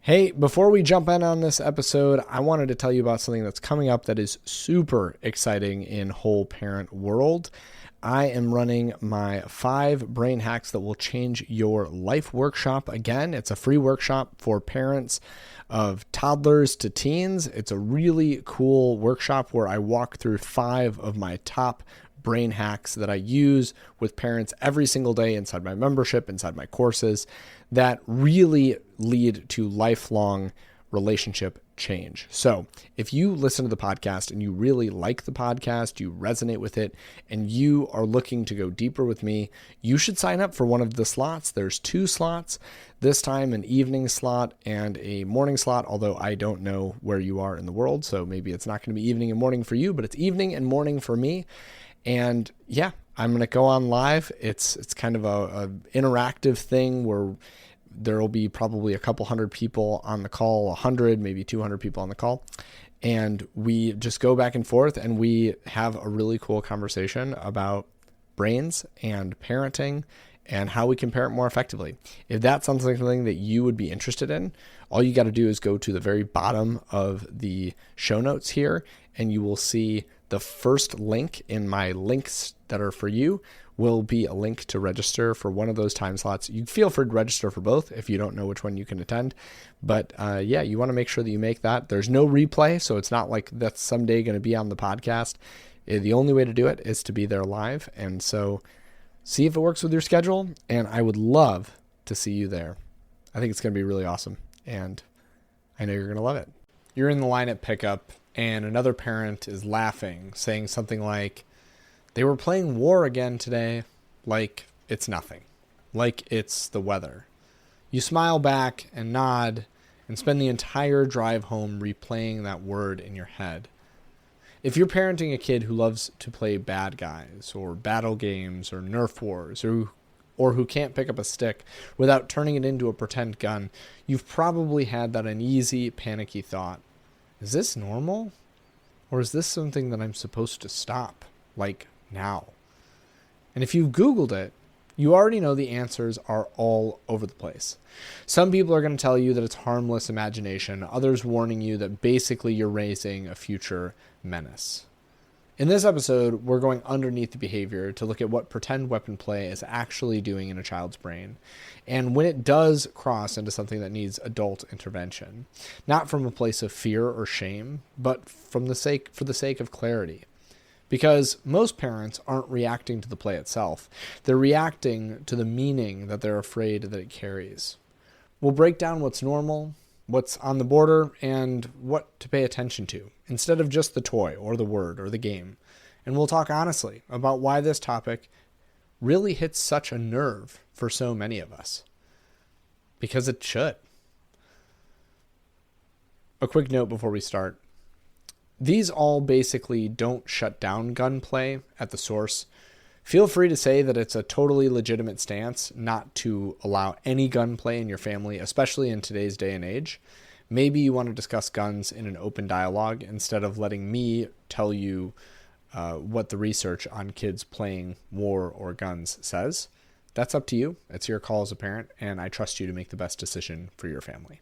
Hey, before we jump in on this episode, I wanted to tell you about something that's coming up that is super exciting in whole parent world. I am running my 5 brain hacks that will change your life workshop. Again, it's a free workshop for parents of toddlers to teens. It's a really cool workshop where I walk through 5 of my top brain hacks that I use with parents every single day inside my membership, inside my courses, that really lead to lifelong relationship change. So if you listen to the podcast and you really like the podcast, you resonate with it, and you are looking to go deeper with me, you should sign up for one of the slots. There's 2 slots, this time an evening slot and a morning slot, although I don't know where you are in the world, so maybe it's not going to be evening and morning for you, but it's evening and morning for me. And yeah, I'm going to go on live. It's kind of a interactive thing where there will be probably a couple hundred people on the call, 100, maybe 200 people on the call. And we just go back and forth and we have a really cool conversation about brains and parenting and how we can parent more effectively. If that's something that you would be interested in, all you got to do is go to the very bottom of the show notes here and you will see the first link in my links that are for you will be a link to register for one of those time slots. You feel free to register for both if you don't know which one you can attend. But yeah, you want to make sure that you make that. There's no replay, so it's not like that's someday going to be on the podcast. The only way to do it is to be there live. And so see if it works with your schedule. And I would love to see you there. I think it's going to be really awesome. And I know you're going to love it. You're in the line at pickup and another parent is laughing, saying something like, "They were playing war again today," like it's nothing, like it's the weather. You smile back and nod and spend the entire drive home replaying that word in your head. If you're parenting a kid who loves to play bad guys or battle games or Nerf wars or who can't pick up a stick without turning it into a pretend gun, you've probably had that uneasy, panicky thought. Is this normal? Or is this something that I'm supposed to stop, like now? And if you've Googled it, you already know the answers are all over the place. Some people are going to tell you that it's harmless imagination, others warning you that basically you're raising a future menace. In this episode, we're going underneath the behavior to look at what pretend weapon play is actually doing in a child's brain, and when it does cross into something that needs adult intervention, not from a place of fear or shame, but for the sake of clarity. Because most parents aren't reacting to the play itself. They're reacting to the meaning that they're afraid that it carries. We'll break down what's normal, what's on the border, and what to pay attention to, instead of just the toy or the word or the game. And we'll talk honestly about why this topic really hits such a nerve for so many of us. Because it should. A quick note before we start. These all basically don't shut down gunplay at the source. Feel free to say that it's a totally legitimate stance not to allow any gunplay in your family, especially in today's day and age. Maybe you want to discuss guns in an open dialogue instead of letting me tell you what the research on kids playing war or guns says. That's up to you. It's your call as a parent, and I trust you to make the best decision for your family.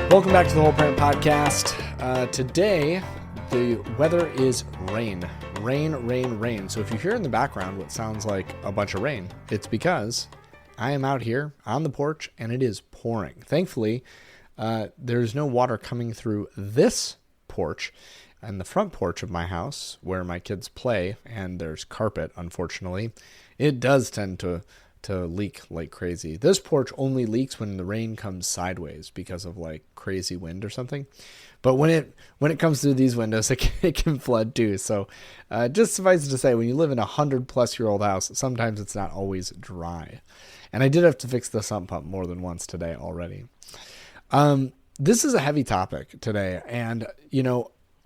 Welcome back to the Whole Parent Podcast. Today, the weather is rain. Rain. So if you hear in the background what sounds like a bunch of rain, it's because I am out here on the porch and it is pouring. Thankfully, there's no water coming through this porch and the front porch of my house where my kids play, and there's carpet, unfortunately. It does tend to leak like crazy. This porch only leaks when the rain comes sideways because of like crazy wind or something. But when it comes through these windows, it can flood too. So just suffice it to say, when you live in a 100-plus-year-old house, sometimes it's not always dry. And I did have to fix the sump pump more than once today already. This is a heavy topic today. And,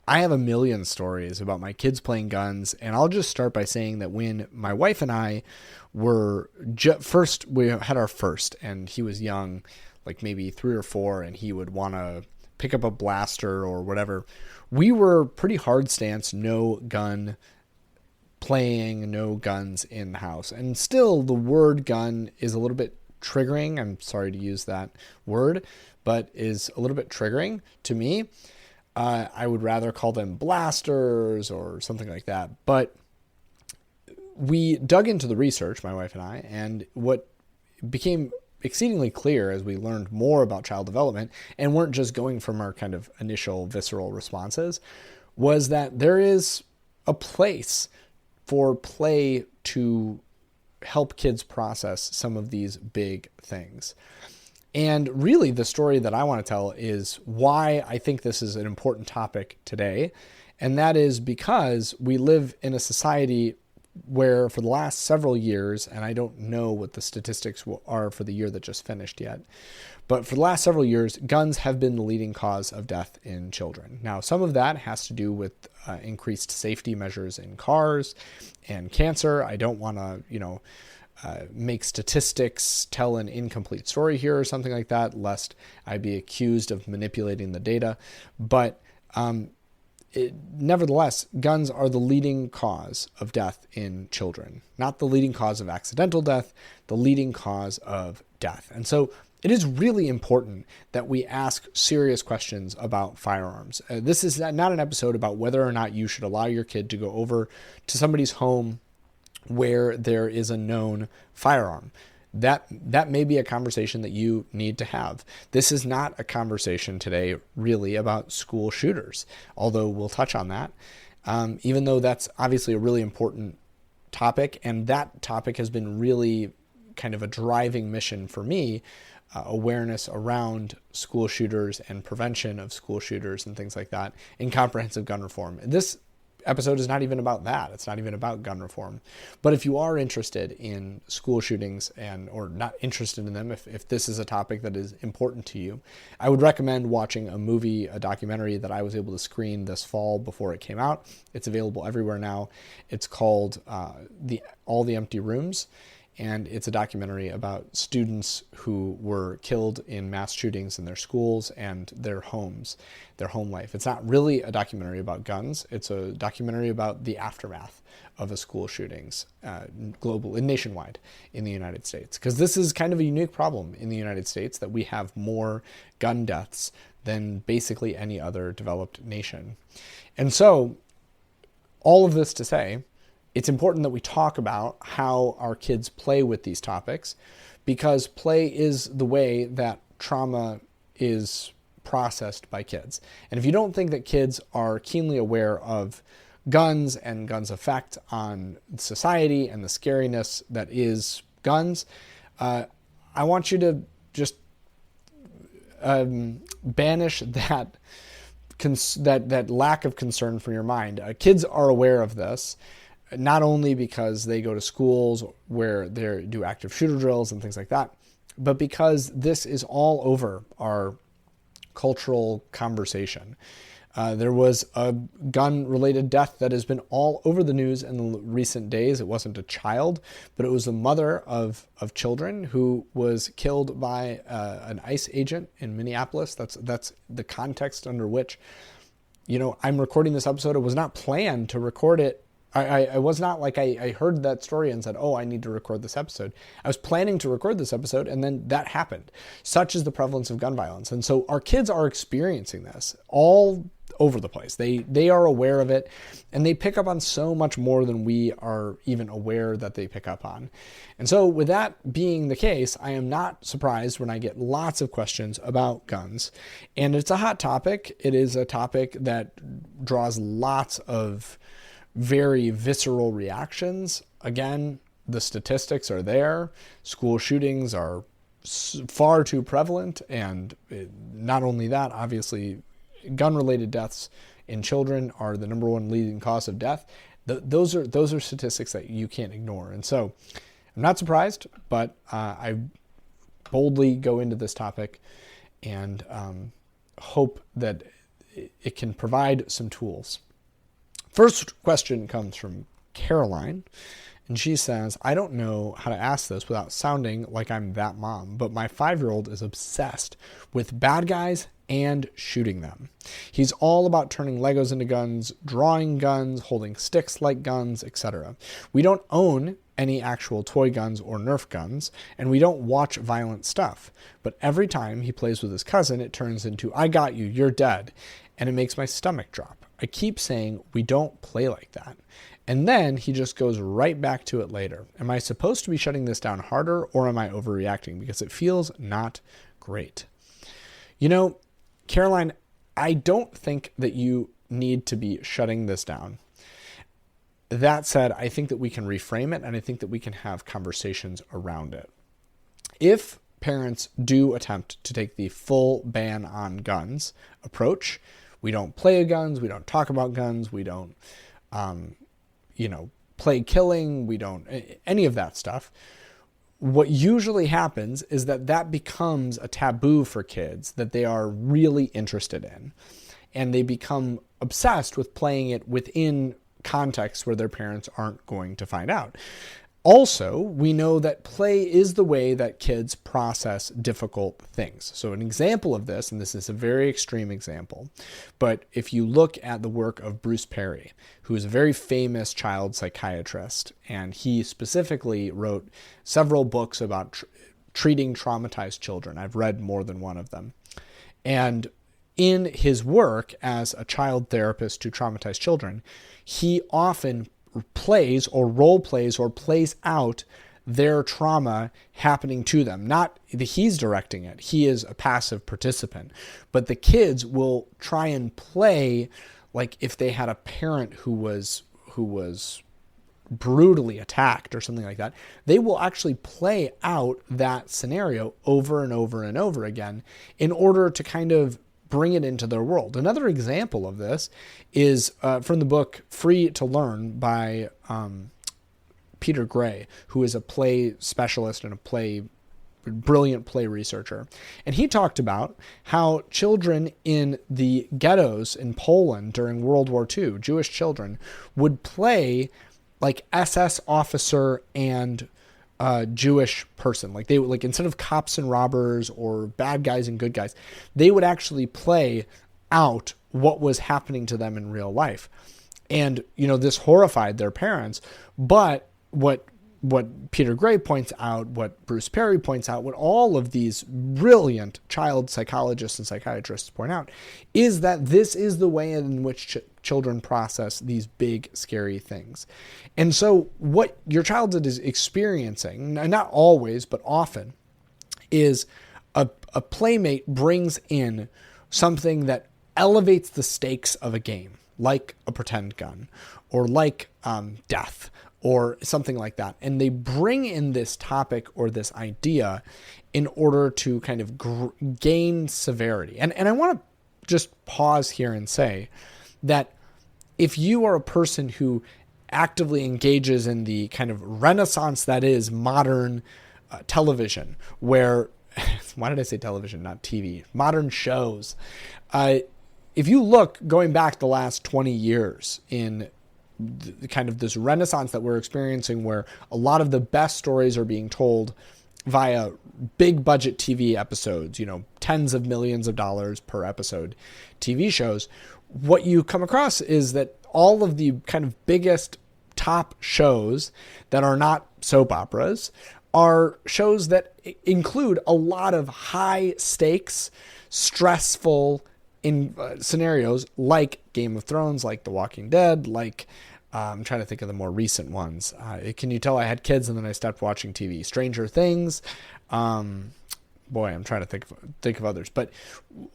I have a million stories about my kids playing guns, and I'll just start by saying that when my wife and I were we had our first, and he was young, like maybe 3 or 4, and he would want to pick up a blaster or whatever. We were pretty hard stance, no gun playing, no guns in the house. And still, the word gun is a little bit triggering. I'm sorry to use that word, but is a little bit triggering to me. I would rather call them blasters or something like that. But we dug into the research, my wife and I, and what became exceedingly clear as we learned more about child development and weren't just going from our kind of initial visceral responses, was that there is a place for play to help kids process some of these big things. And really the story that I want to tell is why I think this is an important topic today. And that is because we live in a society where for the last several years, and I don't know what the statistics are for the year that just finished yet, but for the last several years, guns have been the leading cause of death in children. Now, some of that has to do with increased safety measures in cars and cancer. I don't want to, make statistics tell an incomplete story here or something like that, lest I be accused of manipulating the data. But nevertheless, guns are the leading cause of death in children, not the leading cause of accidental death, the leading cause of death. And so it is really important that we ask serious questions about firearms. This is not an episode about whether or not you should allow your kid to go over to somebody's home where there is a known firearm. That may be a conversation that you need to have. This is not a conversation today really about school shooters, although we'll touch on that, even though that's obviously a really important topic. And that topic has been really kind of a driving mission for me, awareness around school shooters and prevention of school shooters and things like that in comprehensive gun reform. This episode is not even about that. It's not even about gun reform. But if you are interested in school shootings or not interested in them, if this is a topic that is important to you, I would recommend watching a documentary that I was able to screen this fall before it came out. It's available everywhere now. It's called All the Empty Rooms. And it's a documentary about students who were killed in mass shootings in their schools and their homes, their home life. It's not really a documentary about guns. It's a documentary about the aftermath of a school shootings global and nationwide in the United States. Because this is kind of a unique problem in the United States that we have more gun deaths than basically any other developed nation. And so all of this to say, it's important that we talk about how our kids play with these topics, because play is the way that trauma is processed by kids. And if you don't think that kids are keenly aware of guns and guns' effect on society and the scariness that is guns, I want you to just banish that lack of concern from your mind. Kids are aware of this, not only because they go to schools where they do active shooter drills and things like that, but because this is all over our cultural conversation. There was a gun-related death that has been all over the news in the recent days. It wasn't a child, but it was the mother of children who was killed by an ICE agent in Minneapolis. That's the context under which, I'm recording this episode. It was not planned to record it. I was not like I heard that story and said, I need to record this episode. I was planning to record this episode, and then that happened. Such is the prevalence of gun violence. And so our kids are experiencing this all over the place. They are aware of it, and they pick up on so much more than we are even aware that they pick up on. And so with that being the case, I am not surprised when I get lots of questions about guns. And it's a hot topic. It is a topic that draws lots of very visceral reactions. Again, the statistics are there. School shootings are far too prevalent. And not only that, obviously, gun-related deaths in children are the number one leading cause of death. Those are statistics that you can't ignore. And so I'm not surprised, but I boldly go into this topic and hope that it can provide some tools. First question comes from Caroline, And she says, I don't know how to ask this without sounding like I'm that mom, but my 5-year-old is obsessed with bad guys and shooting them. He's all about turning Legos into guns, drawing guns, holding sticks like guns, etc. We don't own any actual toy guns or Nerf guns, and we don't watch violent stuff. But every time he plays with his cousin, it turns into, I got you, you're dead. And it makes my stomach drop. I keep saying, we don't play like that. And then he just goes right back to it later. Am I supposed to be shutting this down harder, or am I overreacting? Because it feels not great. You know, Caroline, I don't think that you need to be shutting this down. That said, I think that we can reframe it, and I think that we can have conversations around it. If parents do attempt to take the full ban on guns approach, we don't play with guns, we don't talk about guns, we don't, play killing, we don't, any of that stuff. What usually happens is that becomes a taboo for kids that they are really interested in. And they become obsessed with playing it within contexts where their parents aren't going to find out. Also, we know that play is the way that kids process difficult things. So an example of this, and this is a very extreme example, but if you look at the work of Bruce Perry, who is a very famous child psychiatrist, and he specifically wrote several books about treating traumatized children. I've read more than one of them. And in his work as a child therapist to traumatized children, he often plays or role plays or plays out their trauma happening to them. Not that he's directing it. He is a passive participant. But the kids will try and play like if they had a parent who was brutally attacked or something like that. They will actually play out that scenario over and over and over again in order to kind of bring it into their world. Another example of this is from the book Free to Learn by Peter Gray, who is a play specialist and a brilliant play researcher. And he talked about how children in the ghettos in Poland during World War II, Jewish children, would play like SS officer and Jewish person. Like they would, like, instead of cops and robbers or bad guys and good guys, they would actually play out what was happening to them in real life. And, this horrified their parents. But what Peter Gray points out, what Bruce Perry points out, what all of these brilliant child psychologists and psychiatrists point out, is that this is the way in which children process these big, scary things. And so what your child is experiencing, not always, but often, is a playmate brings in something that elevates the stakes of a game, like a pretend gun, or like death, or something like that. And they bring in this topic or this idea in order to kind of gain severity. And I want to just pause here and say that if you are a person who actively engages in the kind of renaissance that is modern television, where, why did I say television, not TV, modern shows. If you look going back the last 20 years in kind of this renaissance that we're experiencing, where a lot of the best stories are being told via big budget TV episodes, tens of millions of dollars per episode TV shows, what you come across is that all of the kind of biggest top shows that are not soap operas are shows that include a lot of high stakes, stressful scenarios like Game of Thrones, like The Walking Dead, like I'm trying to think of the more recent ones. Can you tell I had kids and then I stopped watching TV? Stranger Things. I'm trying to think of others. But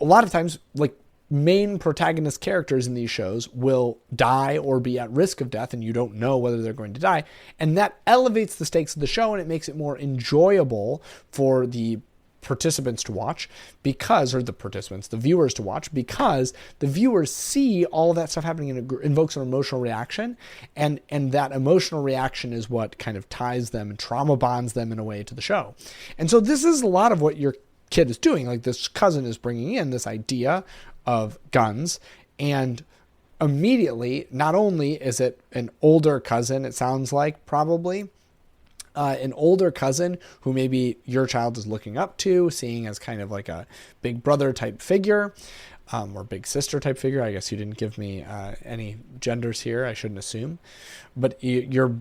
a lot of times, like, main protagonist characters in these shows will die or be at risk of death, and you don't know whether they're going to die. And that elevates the stakes of the show, and it makes it more enjoyable for the participants to watch the viewers to watch, because the viewers see all of that stuff happening and it invokes an emotional reaction. And that emotional reaction is what kind of ties them and trauma bonds them in a way to the show. And so this is a lot of what your kid is doing. Like, this cousin is bringing in this idea of guns, and immediately, not only is it an older cousin, it sounds like probably, an older cousin who maybe your child is looking up to, seeing as kind of like a big brother type figure, or big sister type figure. I guess you didn't give me any genders here. I shouldn't assume, but you're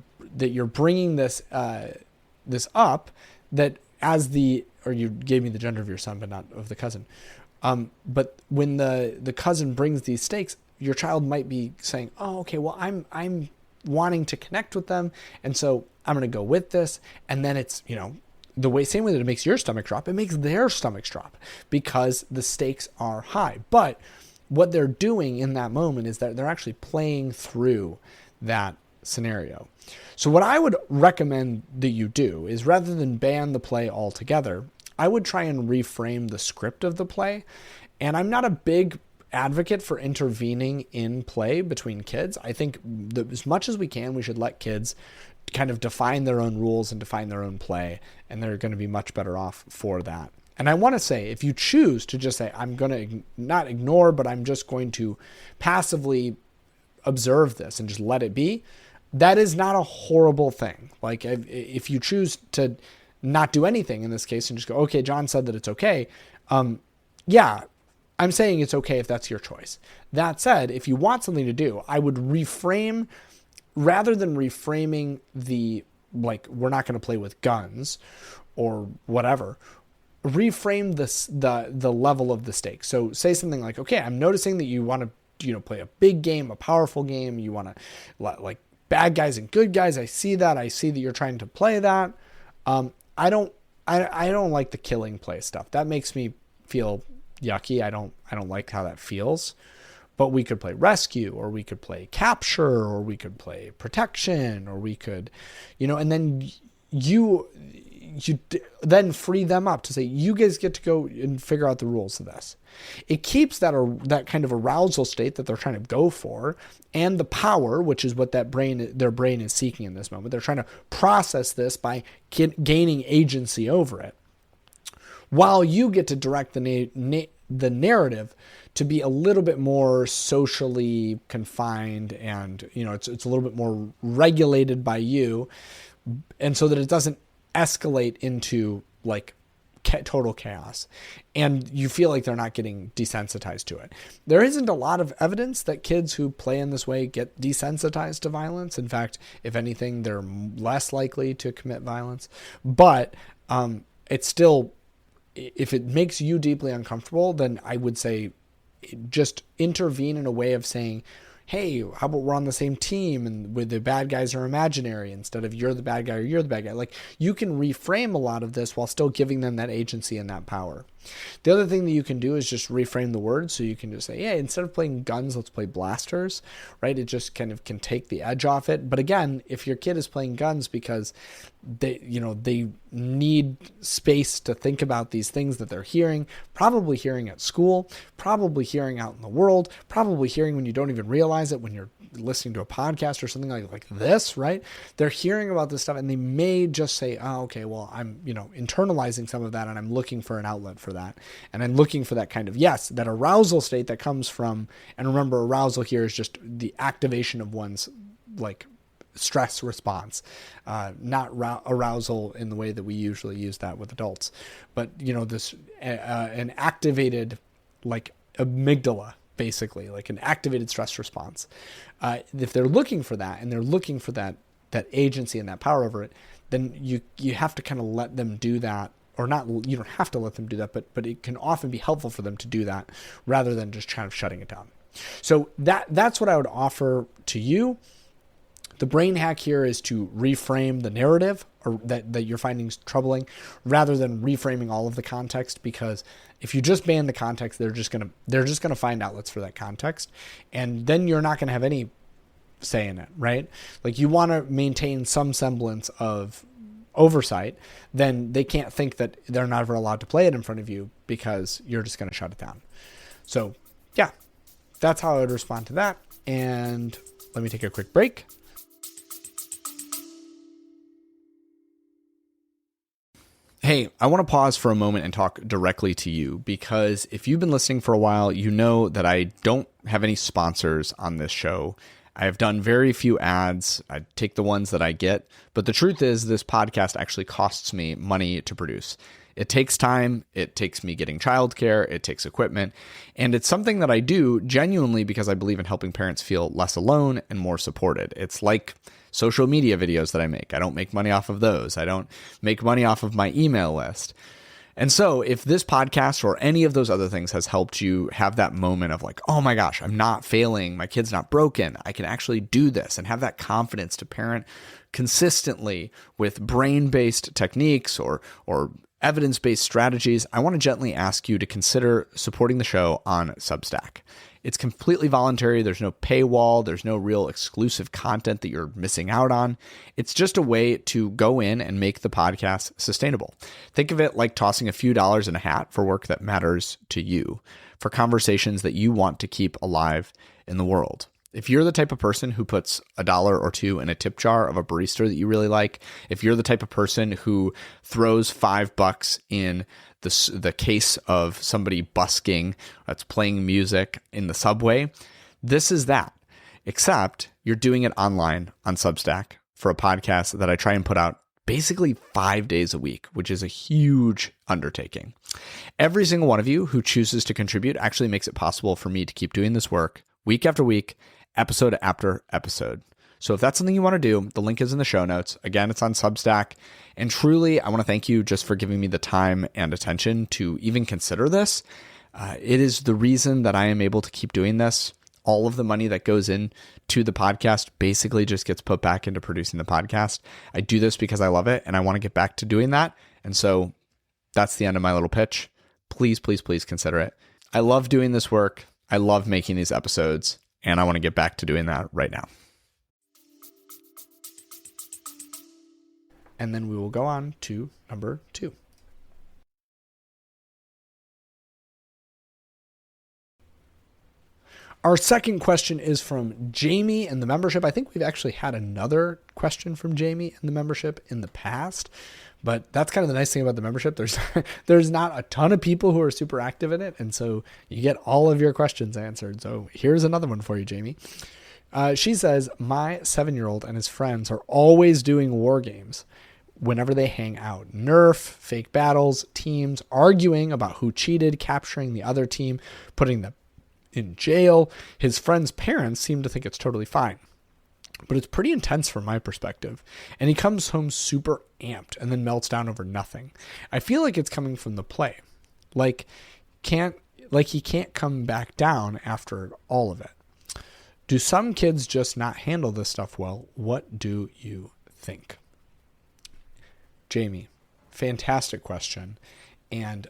bringing this this up, that as or you gave me the gender of your son, but not of the cousin. But when the cousin brings these stakes, your child might be saying, "Oh, okay, well, I'm wanting to connect with them, and so I'm going to go with this." And then it's, same way that it makes your stomach drop, it makes their stomachs drop because the stakes are high. But what they're doing in that moment is that they're actually playing through that scenario. So what I would recommend that you do is, rather than ban the play altogether, I would try and reframe the script of the play. And I'm not a big advocate for intervening in play between kids. I think that as much as we can, we should let kids kind of define their own rules and define their own play, and they're going to be much better off for that. And I want to say, if you choose to just say, I'm going to not ignore, but I'm just going to passively observe this and just let it be, that is not a horrible thing. Like, if you choose to not do anything in this case and just go, okay, John said that it's okay. Yeah, I'm saying it's okay if that's your choice. That said, if you want something to do, I would reframe, rather than reframing we're not going to play with guns or whatever, reframe the level of the stake. So say something like, okay, I'm noticing that you want to, play a big game, a powerful game. You want to like bad guys and good guys. I see that. I see that you're trying to play that. I don't like the killing play stuff. That makes me feel yucky. I don't like how that feels. But we could play rescue, or we could play capture, or we could play protection, or we could, and then you then free them up to say, you guys get to go and figure out the rules of this. It keeps that kind of arousal state that they're trying to go for, and the power, which is what their brain is seeking in this moment. They're trying to process this by gaining agency over it, while you get to direct the narrative to be a little bit more socially confined, and it's a little bit more regulated by you, and so that it doesn't escalate into like total chaos, and you feel like they're not getting desensitized to it. There isn't a lot of evidence that kids who play in this way get desensitized to violence. In fact, if anything, they're less likely to commit violence. But it's still, if it makes you deeply uncomfortable, then I would say just intervene in a way of saying, hey, how about we're on the same team, and with the bad guys are imaginary instead of you're the bad guy or you're the bad guy. Like, you can reframe a lot of this while still giving them that agency and that power. The other thing that you can do is just reframe the words. So you can just say, yeah, instead of playing guns, let's play blasters, right? It just kind of can take the edge off it. But again, if your kid is playing guns because they need space to think about these things that they're hearing, probably hearing at school, probably hearing out in the world, probably hearing when you don't even realize it, when you're listening to a podcast or something like this, right? They're hearing about this stuff, and they may just say, oh, okay, well, I'm, internalizing some of that, and I'm looking for an outlet for that. And I'm looking for that kind of, yes, that arousal state that comes from, and remember, arousal here is just the activation of one's stress response, not arousal in the way that we usually use that with adults, but this an activated amygdala, basically, like an activated stress response. If they're looking for that, and they're looking for that agency and that power over it, then you have to kind of let them do that, or not. You don't have to let them do that, but it can often be helpful for them to do that rather than just kind of shutting it down. So that's what I would offer to you. The brain hack here is to reframe the narrative, or that you're finding troubling, rather than reframing all of the context, because if you just ban the context, they're just gonna find outlets for that context, and then you're not gonna have any say in it, right? Like, you want to maintain some semblance of oversight, then they can't think that they're never allowed to play it in front of you because you're just gonna shut it down. So yeah, that's how I would respond to that. And let me take a quick break. Hey, I want to pause for a moment and talk directly to you, because if you've been listening for a while, you know that I don't have any sponsors on this show. I have done very few ads. I take the ones that I get. But the truth is, this podcast actually costs me money to produce. It takes time. It takes me getting childcare. It takes equipment. And it's something that I do genuinely because I believe in helping parents feel less alone and more supported. It's like social media videos that I make. I don't make money off of those. I don't make money off of my email list. And so if this podcast or any of those other things has helped you have that moment of like, oh my gosh, I'm not failing, my kid's not broken, I can actually do this, and have that confidence to parent consistently with brain-based techniques or evidence-based strategies, I want to gently ask you to consider supporting the show on Substack. It's completely voluntary. There's no paywall. There's no real exclusive content that you're missing out on. It's just a way to go in and make the podcast sustainable. Think of it like tossing a few dollars in a hat for work that matters to you, for conversations that you want to keep alive in the world. If you're the type of person who puts $1 or $2 in a tip jar of a barista that you really like, if you're the type of person who throws $5 in the case of somebody busking that's playing music in the subway, this is that. Except you're doing it online on Substack for a podcast that I try and put out basically 5 days a week, which is a huge undertaking. Every single one of you who chooses to contribute actually makes it possible for me to keep doing this work week after week, episode after episode. So if that's something you want to do, the link is in the show notes. Again, it's on Substack. And truly, I want to thank you just for giving me the time and attention to even consider this. It is the reason that I am able to keep doing this. All of the money that goes into the podcast basically just gets put back into producing the podcast. I do this because I love it and I want to get back to doing that. And so that's the end of my little pitch. Please, please, please consider it. I love doing this work. I love making these episodes, and I want to get back to doing that right now. And then we will go on to number 2. Our second question is from Jamie in the membership. I think we've actually had another question from Jamie in the membership in the past, but that's kind of the nice thing about the membership. There's not a ton of people who are super active in it, and so you get all of your questions answered. So here's another one for you, Jamie. She says, my 7-year-old and his friends are always doing war games whenever they hang out. Nerf, fake battles, teams, arguing about who cheated, capturing the other team, putting them in jail. His friends' parents seem to think it's totally fine, but it's pretty intense from my perspective. And he comes home super amped and then melts down over nothing. I feel like it's coming from the play. Like he can't come back down after all of it. Do some kids just not handle this stuff well? What do you think? Jamie, fantastic question. And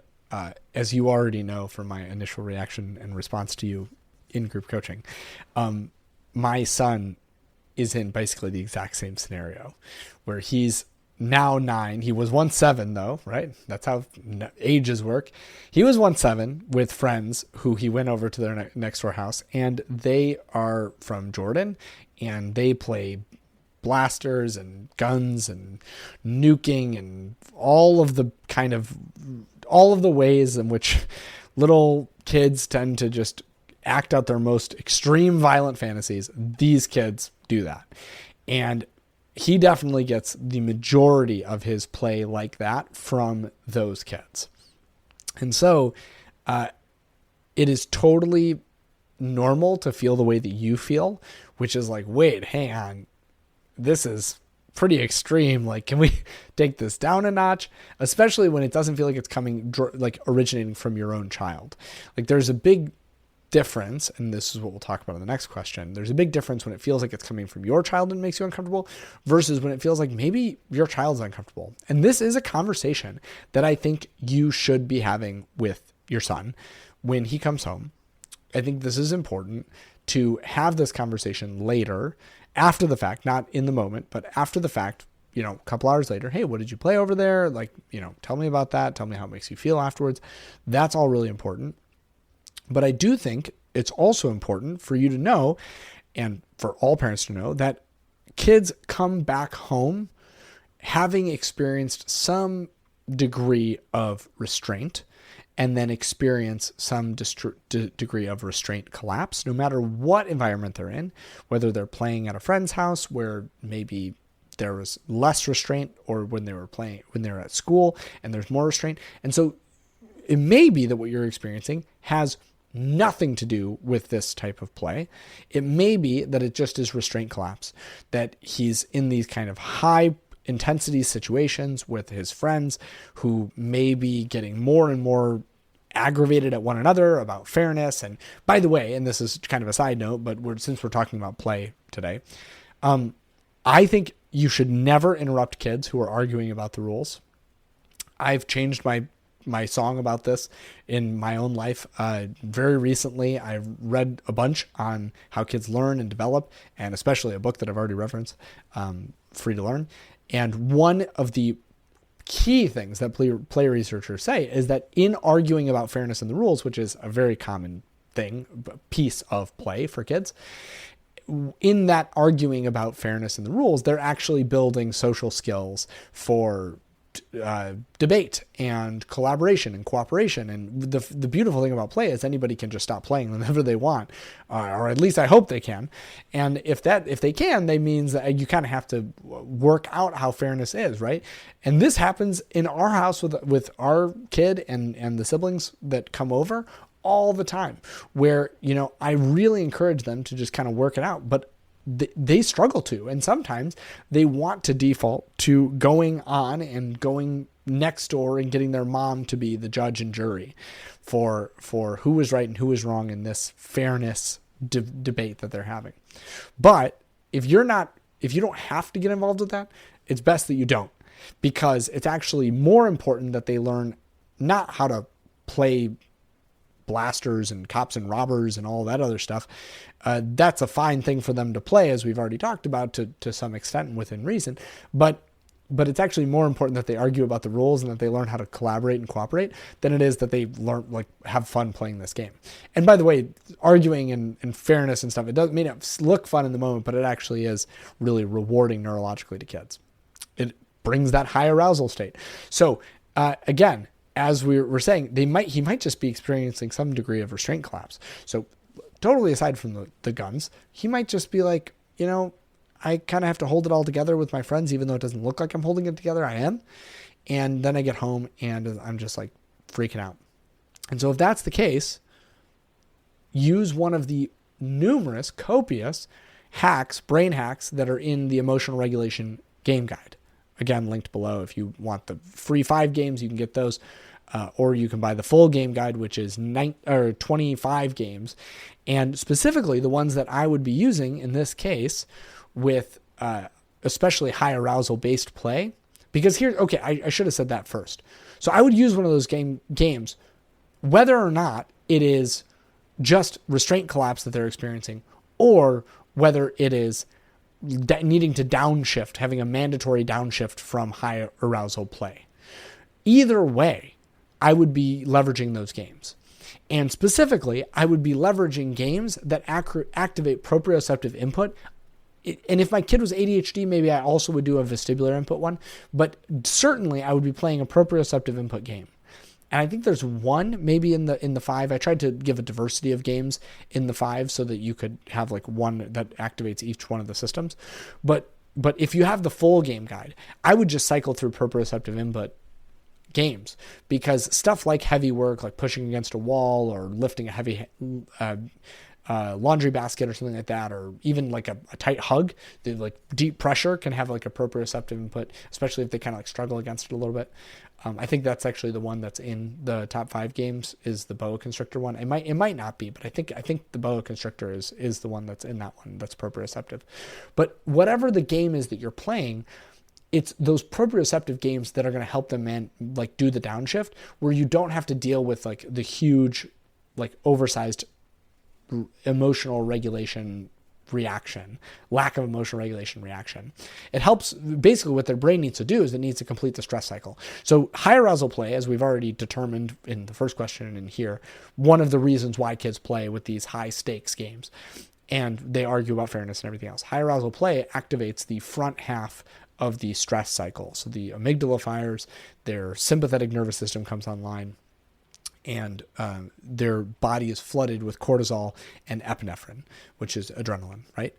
as you already know from my initial reaction and response to you in group coaching, my son is in basically the exact same scenario where he's now 9. He was once 7 though, right? That's how ages work. He was once 7 with friends who he went over to their next door house, and they are from Jordan and they play blasters and guns and nuking and all of the ways in which little kids tend to just act out their most extreme violent fantasies. These kids do that. And he definitely gets the majority of his play like that from those kids. And so it is totally normal to feel the way that you feel, which is like, wait, hang on. This is pretty extreme. Like, can we take this down a notch? Especially when it doesn't feel like it's coming, like originating from your own child. Like there's a big difference, and this is what we'll talk about in the next question. There's a big difference when it feels like it's coming from your child and makes you uncomfortable versus when it feels like maybe your child's uncomfortable. And this is a conversation that I think you should be having with your son when he comes home. I think this is important to have this conversation later, after the fact, not in the moment, but after the fact, a couple hours later. Hey, what did you play over there? Like, tell me about that. Tell me how it makes you feel afterwards. That's all really important. But I do think it's also important for you to know, and for all parents to know, that kids come back home having experienced some degree of restraint and then experience some degree of restraint collapse, no matter what environment they're in, whether they're playing at a friend's house where maybe there was less restraint, or when they were at school and there's more restraint. And so it may be that what you're experiencing has nothing to do with this type of play. It may be that it just is restraint collapse, that he's in these kind of high intensity situations with his friends who may be getting more and more aggravated at one another about fairness. And by the way, and this is kind of a side note, but since we're talking about play today, I think you should never interrupt kids who are arguing about the rules. I've changed my song about this in my own life. Very recently, I've read a bunch on how kids learn and develop, and especially a book that I've already referenced, Free to Learn. And one of the key things that play researchers say is that in arguing about fairness in the rules, which is a very common piece of play for kids, in that arguing about fairness in the rules, they're actually building social skills for debate and collaboration and cooperation. And the beautiful thing about play is anybody can just stop playing whenever they want, or at least I hope they can. And if they can, that means that you kind of have to work out how fairness is, right? And this happens in our house with our kid and the siblings that come over all the time, where, I really encourage them to just kind of work it out, but they struggle to, and sometimes they want to default to going on and going next door and getting their mom to be the judge and jury for who was right and who was wrong in this fairness debate that they're having. But if you don't have to get involved with that, it's best that you don't, because it's actually more important that they learn not how to play blasters and cops and robbers and all that other stuff. That's a fine thing for them to play, as we've already talked about to some extent and within reason. But it's actually more important that they argue about the rules and that they learn how to collaborate and cooperate than it is that they learn, have fun playing this game. And by the way, arguing and fairness and stuff, it doesn't mean it look fun in the moment, but it actually is really rewarding neurologically to kids. It brings that high arousal state. So again, as we were saying, he might just be experiencing some degree of restraint collapse. So totally aside from the guns, he might just be like, I kind of have to hold it all together with my friends, even though it doesn't look like I'm holding it together. I am. And then I get home and I'm just like freaking out. And so if that's the case, use one of the numerous copious brain hacks that are in the emotional regulation game guide. Again, linked below. If you want the free 5 games, you can get those. Or you can buy the full game guide, which is 25 games. And specifically, the ones that I would be using in this case with especially high arousal based play. Because I should have said that first. So I would use one of those games, whether or not it is just restraint collapse that they're experiencing, or whether it is needing to downshift, having a mandatory downshift from high arousal play. Either way, I would be leveraging those games. And specifically, I would be leveraging games that activate proprioceptive input. And if my kid was ADHD, maybe I also would do a vestibular input one, but certainly I would be playing a proprioceptive input game. And I think there's one maybe in the 5. I tried to give a diversity of games in the 5 so that you could have like one that activates each one of the systems. But if you have the full game guide, I would just cycle through proprioceptive input games, because stuff like heavy work, like pushing against a wall or lifting a heavy laundry basket or something like that, or even like a tight hug, like deep pressure can have like a proprioceptive input, especially if they kind of like struggle against it a little bit. I think that's actually the one that's in the top 5 games is the boa constrictor one. It might not be, but I think the boa constrictor is the one that's in that one that's proprioceptive. But whatever the game is that you're playing, it's those proprioceptive games that are going to help them do the downshift, where you don't have to deal with like the huge, like oversized emotional regulation reaction, lack of emotional regulation reaction. It helps. Basically what their brain needs to do is it needs to complete the stress cycle. So high arousal play, as we've already determined in the first question and here, one of the reasons why kids play with these high stakes games and they argue about fairness and everything else. High arousal play activates the front half of the stress cycle. So the amygdala fires, their sympathetic nervous system comes online, and their body is flooded with cortisol and epinephrine, which is adrenaline, right?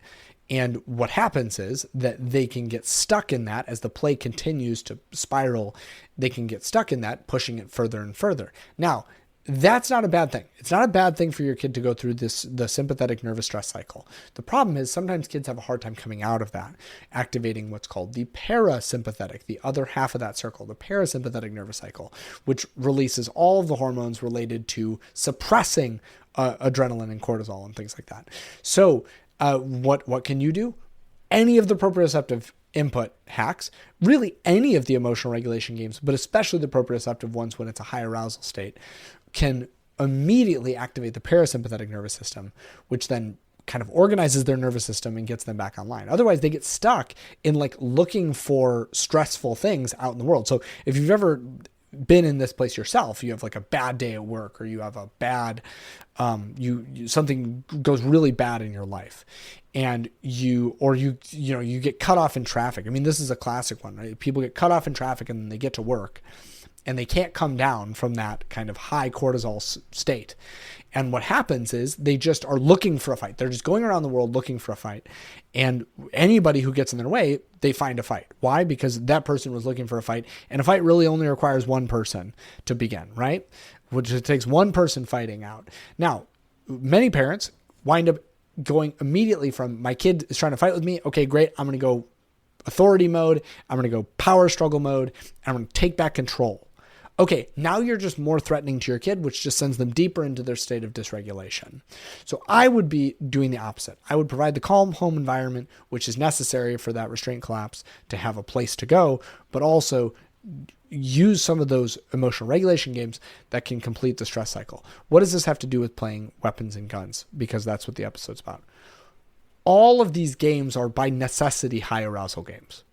And what happens is that they can get stuck in that as the play continues to spiral. They can get stuck in that, pushing it further and further. Now, that's not a bad thing. It's not a bad thing for your kid to go through the sympathetic nervous stress cycle. The problem is sometimes kids have a hard time coming out of that, activating what's called the parasympathetic, the other half of that circle, the parasympathetic nervous cycle, which releases all of the hormones related to suppressing adrenaline and cortisol and things like that. So what can you do? Any of the proprioceptive input hacks, really any of the emotional regulation games, but especially the proprioceptive ones when it's a high arousal state, can immediately activate the parasympathetic nervous system, which then kind of organizes their nervous system and gets them back online. Otherwise, they get stuck in like looking for stressful things out in the world. So if you've ever been in this place yourself, you have like a bad day at work, or you have a bad, something goes really bad in your life, and you get cut off in traffic. I mean, this is a classic one, right? People get cut off in traffic and then they get to work and they can't come down from that kind of high cortisol state. And what happens is they just are looking for a fight. They're just going around the world looking for a fight. And anybody who gets in their way, they find a fight. Why? Because that person was looking for a fight. And a fight really only requires one person to begin, right? Which it takes one person fighting out. Now, many parents wind up going immediately from, my kid is trying to fight with me. Okay, great. I'm going to go authority mode. I'm going to go power struggle mode. I'm going to take back control. Okay, now you're just more threatening to your kid, which just sends them deeper into their state of dysregulation. So I would be doing the opposite. I would provide the calm home environment, which is necessary for that restraint collapse to have a place to go, but also use some of those emotional regulation games that can complete the stress cycle. What does this have to do with playing weapons and guns? Because that's what the episode's about. All of these games are by necessity high arousal games.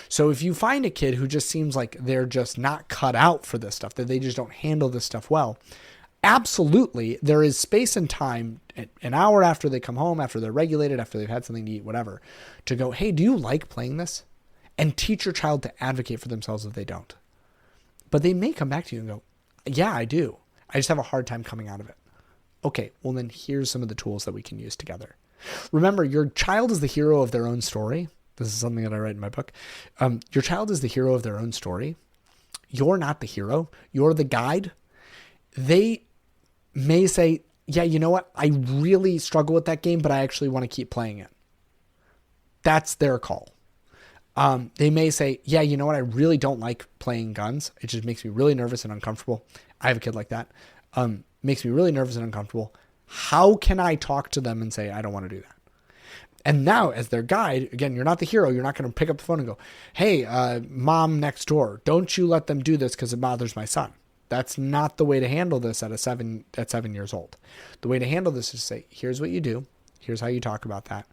So if you find a kid who just seems like they're just not cut out for this stuff, that they just don't handle this stuff well, absolutely, there is space and time, an hour after they come home, after they're regulated, after they've had something to eat, whatever, to go, hey, do you like playing this? And teach your child to advocate for themselves if they don't. But they may come back to you and go, yeah, I do. I just have a hard time coming out of it. Okay, well then here's some of the tools that we can use together. Remember, your child is the hero of their own story. This is something that I write in my book. Your child is the hero of their own story. You're not the hero. You're the guide. They may say, yeah, you know what? I really struggle with that game, but I actually want to keep playing it. That's their call. They may say, yeah, you know what? I really don't like playing guns. It just makes me really nervous and uncomfortable. I have a kid like that. Makes me really nervous and uncomfortable. How can I talk to them and say, I don't want to do that? And now, as their guide, again, you're not the hero. You're not going to pick up the phone and go, hey, mom next door, don't you let them do this because it bothers my son. That's not the way to handle this at 7 years old. The way to handle this is to say, here's what you do. Here's how you talk about that.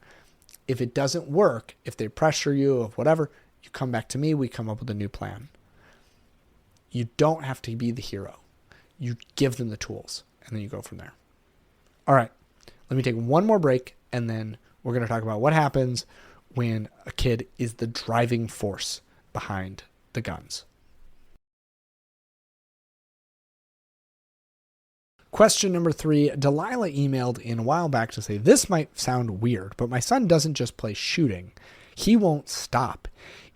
If it doesn't work, if they pressure you or whatever, you come back to me. We come up with a new plan. You don't have to be the hero. You give them the tools, and then you go from there. All right, let me take one more break, and then we're going to talk about what happens when a kid is the driving force behind the guns. Question number 3, Delilah emailed in a while back to say, this might sound weird, but my son doesn't just play shooting. He won't stop,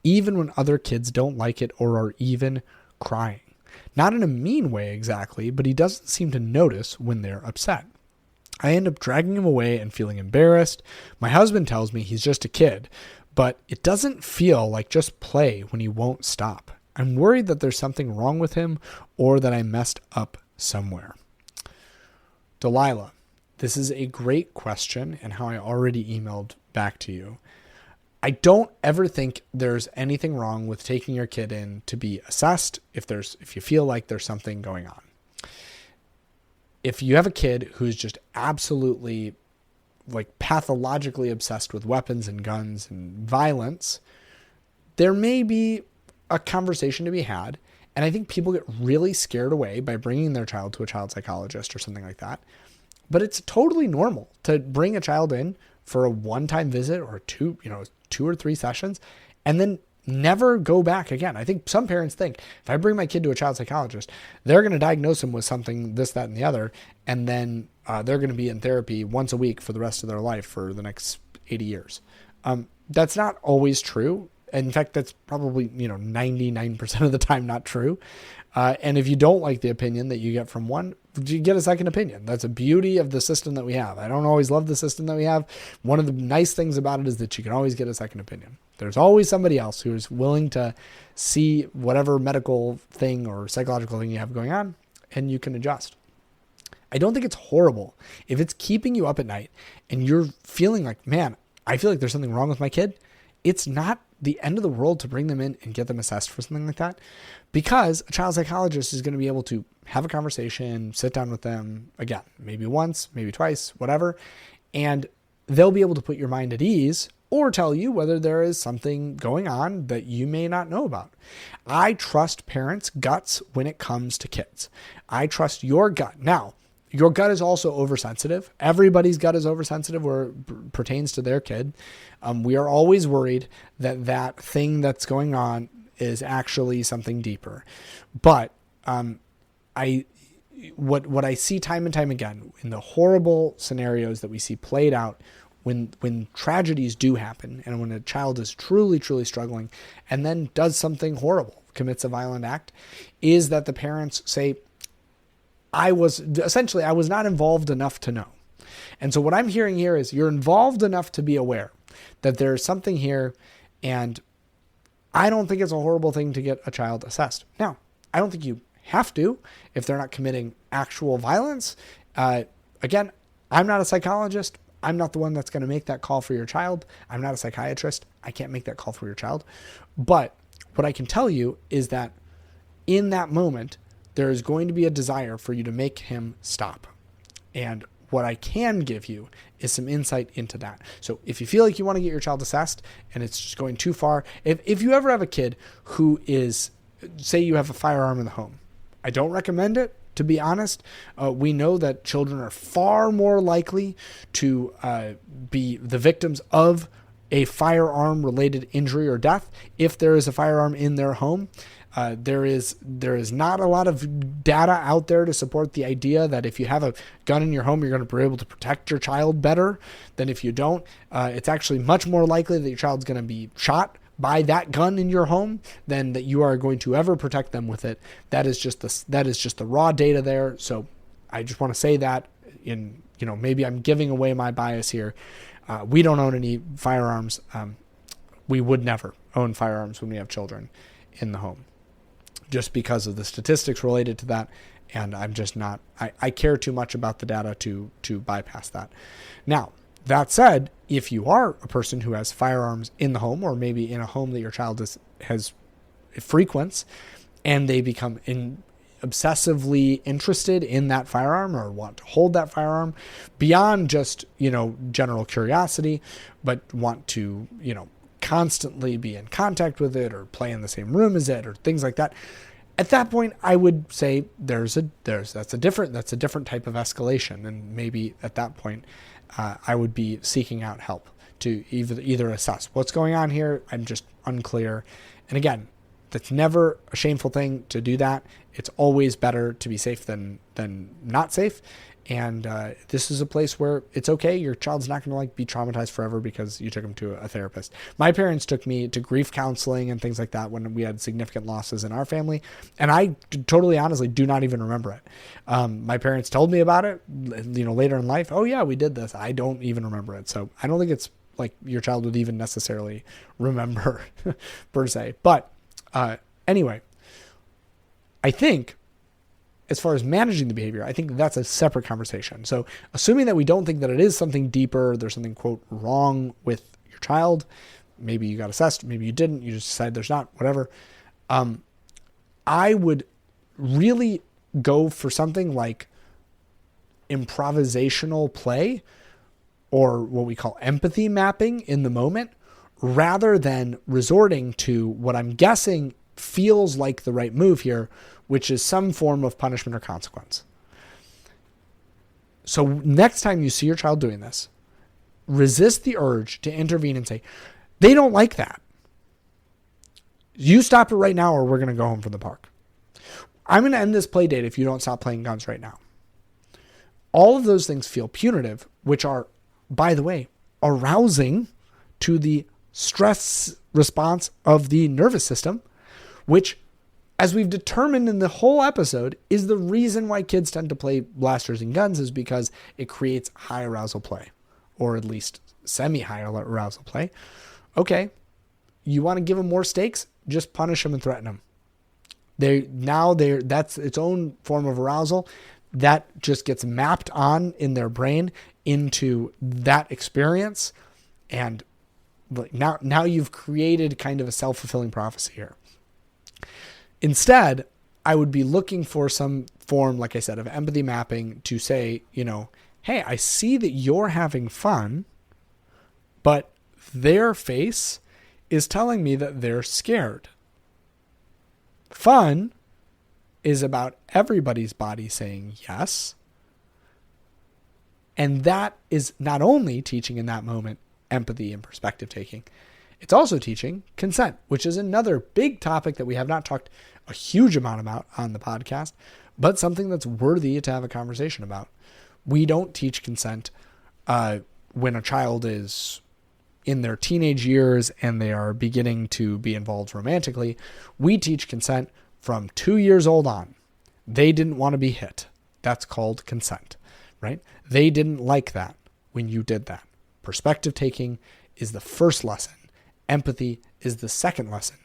even when other kids don't like it or are even crying. Not in a mean way exactly, but he doesn't seem to notice when they're upset. I end up dragging him away and feeling embarrassed. My husband tells me he's just a kid, but it doesn't feel like just play when he won't stop. I'm worried that there's something wrong with him or that I messed up somewhere. Delilah, this is a great question and how I already emailed back to you. I don't ever think there's anything wrong with taking your kid in to be assessed if you feel like there's something going on. If you have a kid who's just absolutely like pathologically obsessed with weapons and guns and violence, there may be a conversation to be had. And I think people get really scared away by bringing their child to a child psychologist or something like that. But it's totally normal to bring a child in for a one-time visit or two or three sessions and then never go back again. I think some parents think if I bring my kid to a child psychologist, they're going to diagnose him with something, this, that, and the other. And then they're going to be in therapy once a week for the rest of their life for the next 80 years. That's not always true. In fact, that's probably, 99% of the time not true. And if you don't like the opinion that you get from one, you get a second opinion. That's a beauty of the system that we have. I don't always love the system that we have. One of the nice things about it is that you can always get a second opinion. There's always somebody else who is willing to see whatever medical thing or psychological thing you have going on, and you can adjust. I don't think it's horrible if it's keeping you up at night and you're feeling like, man, I feel like there's something wrong with my kid. It's not the end of the world to bring them in and get them assessed for something like that, because a child psychologist is going to be able to have a conversation, sit down with them again, maybe once, maybe twice, whatever. And they'll be able to put your mind at ease or tell you whether there is something going on that you may not know about. I trust parents' guts when it comes to kids. I trust your gut. Now, your gut is also oversensitive. Everybody's gut is oversensitive where it pertains to their kid. We are always worried that that thing that's going on is actually something deeper. But what I see time and time again in the horrible scenarios that we see played out when tragedies do happen and when a child is truly, truly struggling and then does something horrible, commits a violent act, is that the parents say, I was not involved enough to know. And so what I'm hearing here is you're involved enough to be aware that there's something here, and I don't think it's a horrible thing to get a child assessed. Now, I don't think you have to if they're not committing actual violence. Again, I'm not a psychologist. I'm not the one that's going to make that call for your child. I'm not a psychiatrist. I can't make that call for your child. But what I can tell you is that in that moment, there is going to be a desire for you to make him stop. And what I can give you is some insight into that. So if you feel like you want to get your child assessed and it's just going too far, if you ever have a kid who is, say you have a firearm in the home, I don't recommend it. To be honest, we know that children are far more likely to be the victims of a firearm-related injury or death if there is a firearm in their home. There is not a lot of data out there to support the idea that if you have a gun in your home, you're going to be able to protect your child better than if you don't. It's actually much more likely that your child's going to be shot by that gun in your home than that you are going to ever protect them with it. That is just the raw data there. So I just want to say that maybe I'm giving away my bias here. We don't own any firearms. We would never own firearms when we have children in the home, just because of the statistics related to that. And I'm just not, I care too much about the data to bypass that. Now, that said, if you are a person who has firearms in the home, or maybe in a home that your child has frequents, and they become obsessively interested in that firearm or want to hold that firearm beyond just, general curiosity, but want to, constantly be in contact with it or play in the same room as it or things like that. At that point, I would say that's a different type of escalation. And maybe at that point, I would be seeking out help to either assess what's going on here. I'm just unclear. And again, that's never a shameful thing to do that. It's always better to be safe than not safe. And this is a place where it's okay. Your child's not going to be traumatized forever because you took him to a therapist. My parents took me to grief counseling and things like that when we had significant losses in our family. And I totally honestly do not even remember it. My parents told me about it, later in life. Oh yeah, we did this. I don't even remember it. So I don't think it's like your child would even necessarily remember per se. But anyway, I think as far as managing the behavior, I think that's a separate conversation. So assuming that we don't think that it is something deeper, there's something, quote, wrong with your child, maybe you got assessed, maybe you didn't, you just decided there's not, whatever. I would really go for something like improvisational play, or what we call empathy mapping in the moment, rather than resorting to what I'm guessing feels like the right move here, which is some form of punishment or consequence. So next time you see your child doing this, resist the urge to intervene and say, they don't like that. You stop it right now or we're going to go home from the park. I'm going to end this play date if you don't stop playing guns right now. All of those things feel punitive, which are, by the way, arousing to the stress response of the nervous system, which, as we've determined in the whole episode, is the reason why kids tend to play blasters and guns, is because it creates high arousal play, or at least semi-high arousal play. Okay, you want to give them more stakes? Just punish them and threaten them. That's its own form of arousal that just gets mapped on in their brain into that experience. And now you've created kind of a self-fulfilling prophecy here. Instead, I would be looking for some form, like I said, of empathy mapping to say, hey, I see that you're having fun, but their face is telling me that they're scared. Fun is about everybody's body saying yes. And that is not only teaching in that moment empathy and perspective taking, it's also teaching consent, which is another big topic that we have not talked a huge amount about on the podcast, but something that's worthy to have a conversation about. We don't teach consent when a child is in their teenage years and they are beginning to be involved romantically. We teach consent from 2 years old on. They didn't want to be hit. That's called consent, right? They didn't like that when you did that. Perspective taking is the first lesson. Empathy is the second lesson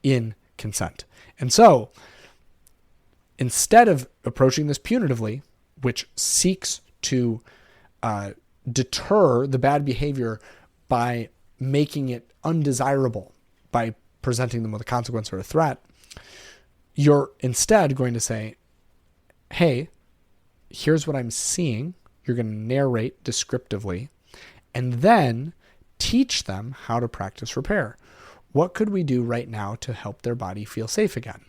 in consent. And so instead of approaching this punitively, which seeks to deter the bad behavior by making it undesirable, by presenting them with a consequence or a threat, you're instead going to say, hey, here's what I'm seeing. You're going to narrate descriptively and then teach them how to practice repair. What could we do right now to help their body feel safe again?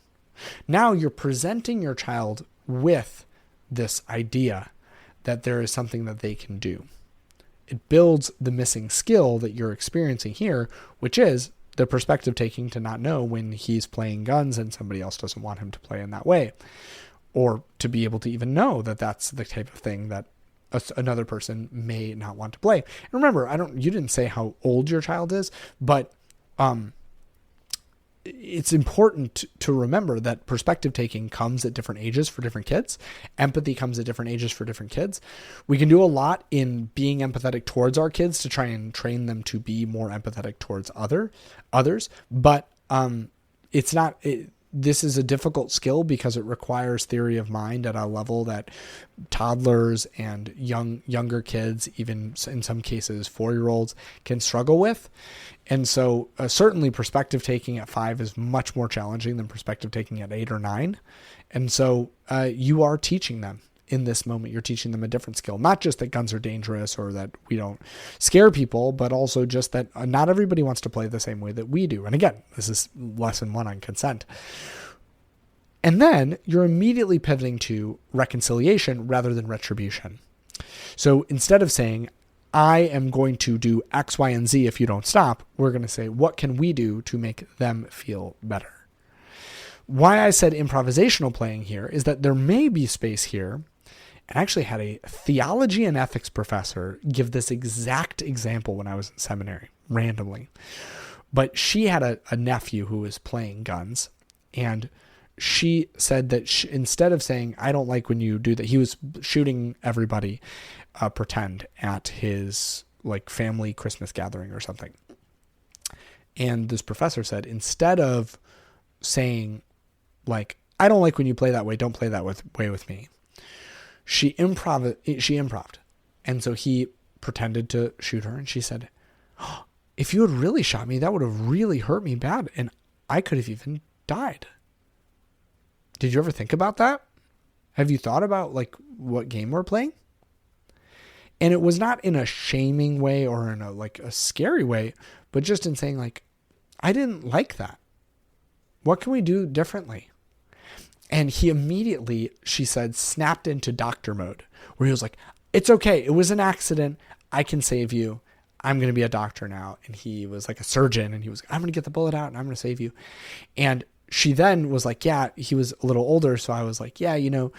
Now you're presenting your child with this idea that there is something that they can do. It builds the missing skill that you're experiencing here, which is the perspective taking to not know when he's playing guns and somebody else doesn't want him to play in that way, or to be able to even know that that's the type of thing that another person may not want to play. And remember, you didn't say how old your child is, but it's important to remember that perspective taking comes at different ages for different kids. Empathy comes at different ages for different kids. We can do a lot in being empathetic towards our kids to try and train them to be more empathetic towards others. But this is a difficult skill because it requires theory of mind at a level that toddlers and younger kids, even in some cases 4-year-olds, can struggle with. And so certainly perspective taking at 5 is much more challenging than perspective taking at 8 or 9. And so you are teaching them in this moment. You're teaching them a different skill, not just that guns are dangerous or that we don't scare people, but also just that not everybody wants to play the same way that we do. And again, this is lesson 1 on consent. And then you're immediately pivoting to reconciliation rather than retribution. So instead of saying, I am going to do X, Y, and Z if you don't stop, we're going to say, what can we do to make them feel better? Why I said improvisational playing here is that there may be space here. And I actually had a theology and ethics professor give this exact example when I was in seminary, randomly. But she had a nephew who was playing guns, and she said that instead of saying, I don't like when you do that, he was shooting everybody pretend at his family Christmas gathering or something. And this professor said, instead of saying I don't like when you play that way, don't play that way with me, she improved. And so he pretended to shoot her, and she said, oh, if you had really shot me, that would have really hurt me bad, and I could have even died. Did you ever think about that? Have you thought about what game we're playing? And it was not in a shaming way or in a scary way, but just in saying I didn't like that. What can we do differently? And he immediately, she said, snapped into doctor mode where he was like, it's okay. It was an accident. I can save you. I'm going to be a doctor now. And he was like a surgeon, and he was, I'm going to get the bullet out and I'm going to save you. And she then was like, yeah, he was a little older. So I was like, yeah, you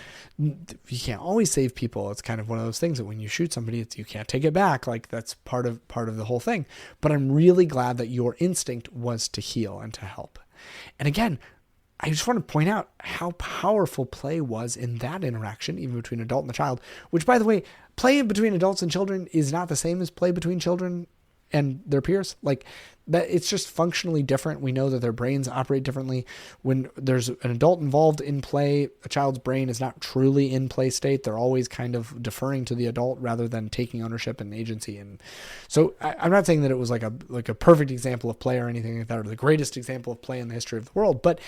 can't always save people. It's kind of one of those things that when you shoot somebody, you can't take it back. Like that's part of the whole thing. But I'm really glad that your instinct was to heal and to help. And again, I just want to point out how powerful play was in that interaction, even between adult and the child, which, by the way, play between adults and children is not the same as play between children and their peers. Like that, it's just functionally different. We know that their brains operate differently. When there's an adult involved in play, a child's brain is not truly in play state. They're always kind of deferring to the adult rather than taking ownership and agency. And so I'm not saying that it was like a perfect example of play or anything like that, or the greatest example of play in the history of the world, but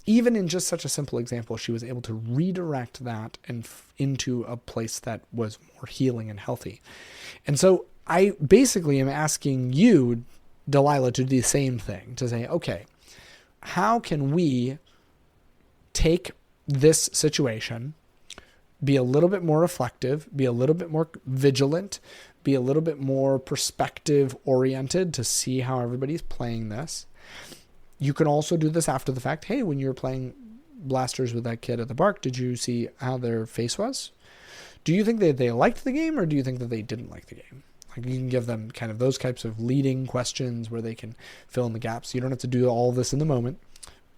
even in just such a simple example, she was able to redirect that and into a place that was more healing and healthy. And so I basically am asking you, Delilah, to do the same thing, to say, okay, how can we take this situation, be a little bit more reflective, be a little bit more vigilant, be a little bit more perspective oriented to see how everybody's playing this. You can also do this after the fact. Hey, when you were playing blasters with that kid at the park, did you see how their face was? Do you think that they liked the game, or do you think that they didn't like the game? Like, you can give them kind of those types of leading questions where they can fill in the gaps. You don't have to do all of this in the moment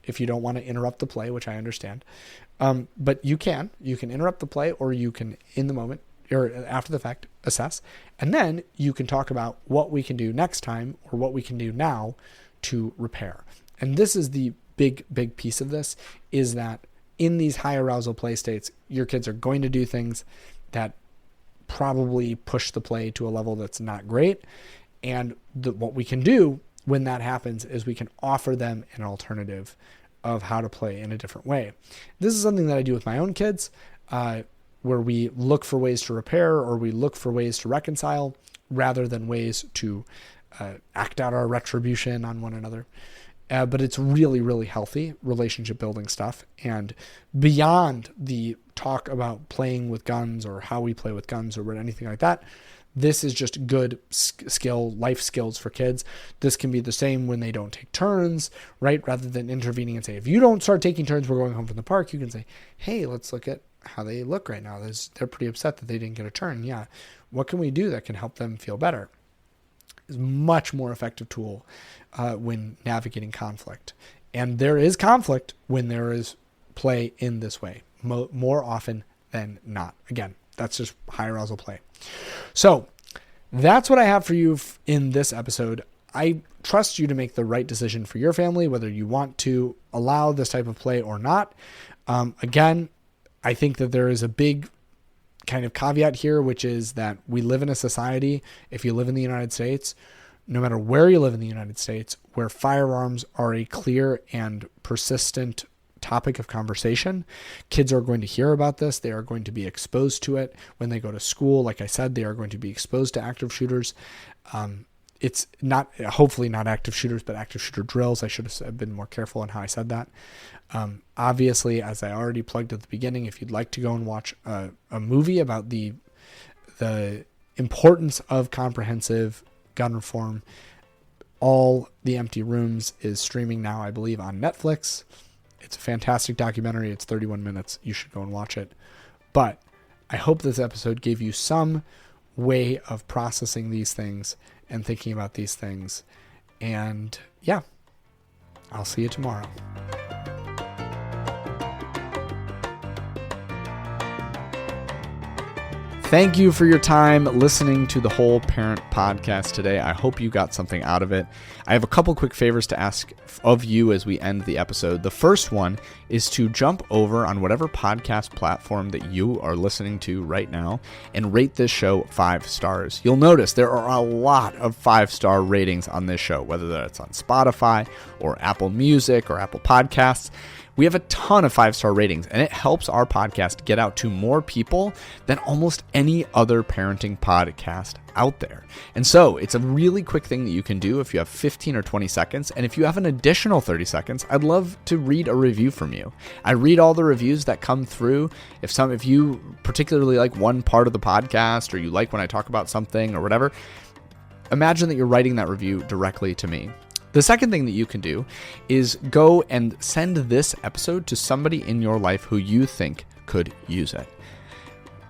if you don't want to interrupt the play, which I understand. But you can interrupt the play, or you can, in the moment or after the fact, assess. And then you can talk about what we can do next time, or what we can do now to repair. And this is the big piece of this, is that in these high arousal play states, your kids are going to do things that probably push the play to a level that's not great. And what we can do when that happens is we can offer them an alternative of how to play in a different way. This is something that I do with my own kids, where we look for ways to repair, or we look for ways to reconcile, rather than ways to act out our retribution on one another. But it's really, really healthy relationship building stuff. And beyond the talk about playing with guns or how we play with guns or anything like that, this is just good life skills for kids. This can be the same when they don't take turns, right? Rather than intervening and say, if you don't start taking turns, we're going home from the park. You can say, hey, let's look at how they look right now. They're pretty upset that they didn't get a turn. Yeah. What can we do that can help them feel better? Is much more effective tool when navigating conflict. And there is conflict when there is play in this way, more often than not. Again, that's just high arousal play. So that's what I have for you in this episode. I trust you to make the right decision for your family, whether you want to allow this type of play or not. Again, I think that there is a big kind of caveat here, which is that we live in a society, if you live in the United States, no matter where you live in the United States, where firearms are a clear and persistent topic of conversation. Kids are going to hear about this. They are going to be exposed to it when they go to school. Like I said, they are going to be exposed to active shooters. It's not, hopefully not active shooters, but active shooter drills. I should have been more careful in how I said that. Obviously, as I already plugged at the beginning, if you'd like to go and watch a movie about the importance of comprehensive gun reform, All the Empty Rooms is streaming now, I believe, on Netflix. It's a fantastic documentary. It's 31 minutes. You should go and watch it. But I hope this episode gave you some way of processing these things and thinking about these things. And yeah, I'll see you tomorrow. Thank you for your time listening to the Whole Parent Podcast today. I hope you got something out of it. I have a couple quick favors to ask of you as we end the episode. The first one is to jump over on whatever podcast platform that you are listening to right now and rate this show 5 stars. You'll notice there are a lot of 5-star ratings on this show, whether that's on Spotify or Apple Music or Apple Podcasts. We have a ton of 5-star ratings, and it helps our podcast get out to more people than almost any other parenting podcast out there. And so it's a really quick thing that you can do if you have 15 or 20 seconds. And if you have an additional 30 seconds, I'd love to read a review from you. I read all the reviews that come through. If you particularly like one part of the podcast, or you like when I talk about something or whatever, imagine that you're writing that review directly to me. The second thing that you can do is go and send this episode to somebody in your life who you think could use it.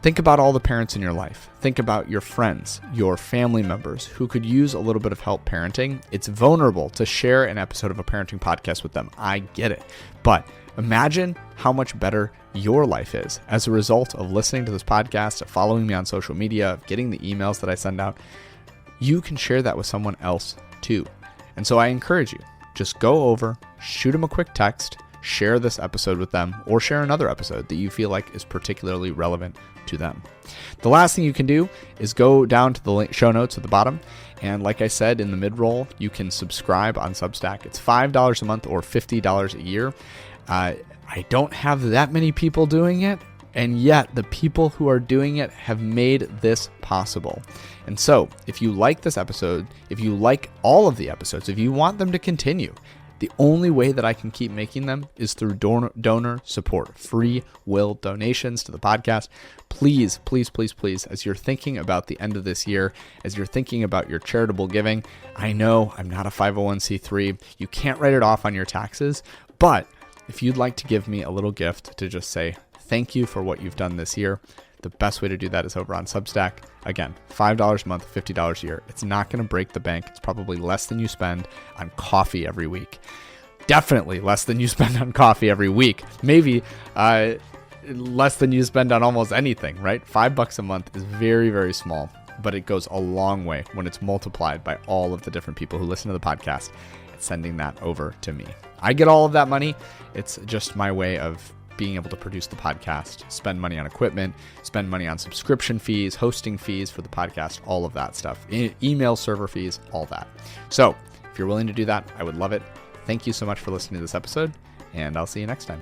Think about all the parents in your life. Think about your friends, your family members who could use a little bit of help parenting. It's vulnerable to share an episode of a parenting podcast with them. I get it. But imagine how much better your life is as a result of listening to this podcast, of following me on social media, of getting the emails that I send out. You can share that with someone else too. And so I encourage you, just go over, shoot them a quick text, share this episode with them, or share another episode that you feel like is particularly relevant to them. The last thing you can do is go down to the show notes at the bottom. And like I said, in the mid-roll, you can subscribe on Substack. It's $5 a month or $50 a year. I don't have that many people doing it, and yet the people who are doing it have made this possible. And so if you like this episode, if you like all of the episodes, if you want them to continue, the only way that I can keep making them is through donor support, free will donations to the podcast. Please, please, please, please, as you're thinking about the end of this year, as you're thinking about your charitable giving, I know I'm not a 501c3. You can't write it off on your taxes, but if you'd like to give me a little gift to just say thank you for what you've done this year, the best way to do that is over on Substack. Again, $5 a month, $50 a year. It's not going to break the bank. It's probably less than you spend on coffee every week. Definitely less than you spend on coffee every week. Maybe less than you spend on almost anything, right? $5 a month is very, very small, but it goes a long way when it's multiplied by all of the different people who listen to the podcast and sending that over to me. I get all of that money. It's just my way of being able to produce the podcast, spend money on equipment, spend money on subscription fees, hosting fees for the podcast, all of that stuff, email server fees, all that. So if you're willing to do that, I would love it. Thank you so much for listening to this episode, and I'll see you next time.